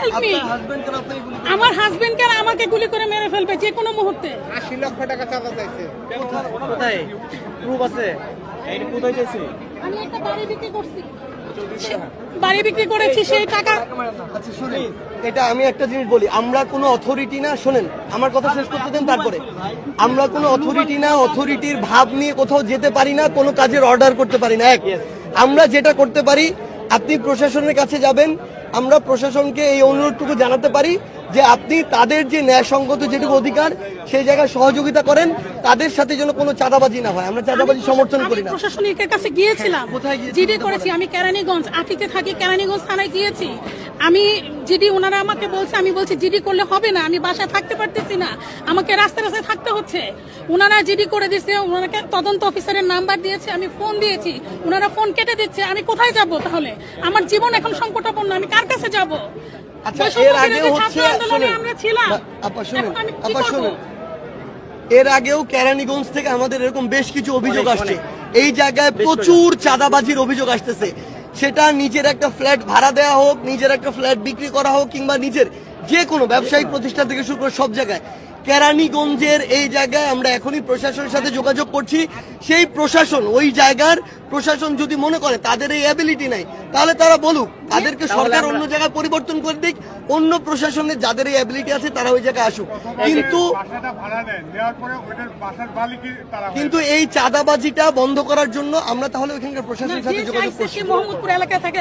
Help me. আমার husband কেন আমাকে গুলি করে মেরে ফেলবে যে কোনো মুহূর্তে। 80 লক্ষ টাকা চাঁদা চাইছে। কোথায় প্রুফ আছে? এই কোথায় চাইছে? আমি একটা বাড়ি বিক্রি করছি, বাড়ি বিক্রি করেছি সেই টাকা। আচ্ছা শুনেন, এটা আমি একটা জিনিস বলি, আমরা কোনো অথরিটি না, শোনেন আমার কথা শেষ করতে দেন তারপরে। আমরা কোনো অথরিটি না, অথরিটির ভাব নিয়ে কোথাও যেতে পারি না, কোনো কাজের অর্ডার করতে পারি না। এক, আমরা যেটা করতে পারি, আপনি প্রশাসনের কাছে যাবেন, আমরা প্রশাসনকে এই অনুরোধটুকু জানাতে পারি যে আপনি তাদের যে ন্যায়সঙ্গত যেটুকু অধিকার সেই জায়গায় সহযোগিতা করেন, তাদের সাথে যেন কোনো চাঁদাবাজি না হয়। আমরা চাঁদাবাজি সমর্থন করি না। প্রশাসনিকের কাছে গিয়েছিলাম, কোথায় গিয়েছিলেন? জিডি করেছি আমি কেরানীগঞ্জ, আটিতে থাকি, কেরানীগঞ্জ থানায় গিয়েছি আমি। জিডি ওনারা আমাকে বলছে, আমি বলছি জিডি করলে হবে না, আমি বাসায় থাকতে পারতেছি না, আমাকে রাস্তায় রাস্তায় থাকতে হচ্ছে। ওনারা জিডি করে দিচ্ছে, ওনাকে তদন্ত অফিসারের নাম্বার দিয়েছে, আমি ফোন দিয়েছি, ওনারা ফোন কেটে দিচ্ছে। আমি কোথায় যাব তাহলে? আমার জীবন এখন সংকটাপন্ন, আমি কার কাছে যাব? আচ্ছা, এর আগে হচ্ছে আমরা ছিলাম। আপা শুনুন, এর আগেও কেরানীগঞ্জ থেকে আমাদের এরকম বেশ কিছু অভিযোগ আসছে। এই জায়গায় প্রচুর চাঁদাবাজির অভিযোগ আসতেছে। সেটা নিজের একটা ফ্ল্যাট ভাড়া দেওয়া হোক, নিজের একটা ফ্ল্যাট বিক্রি করা হোক, কিংবা নিজের যে কোনো ব্যবসায়িক প্রতিষ্ঠান থেকে শুরু করে সব জায়গায় কেরানীগঞ্জের এই জায়গায় আমরা এখনই প্রশাসনের সাথে যোগাযোগ করছি। সেই প্রশাসন, ওই জায়গার প্রশাসন যদি মনে করে তাদের এই অ্যাবিলিটি নাই, তাহলে তারা বলুক, তাদেরকে সরকার অন্য জায়গায় পরিবর্তন করে দিক, অন্য প্রশাসনের যাদের এই অ্যাবিলিটি আছে তারা ওই জায়গায় আসুক। কিন্তু এই চাঁদাবাজিটা বন্ধ করার জন্য আমরা তাহলে ওইখানকার প্রশাসনের সাথে যোগাযোগ করছি। মোহাম্মদপুর এলাকায় থাকে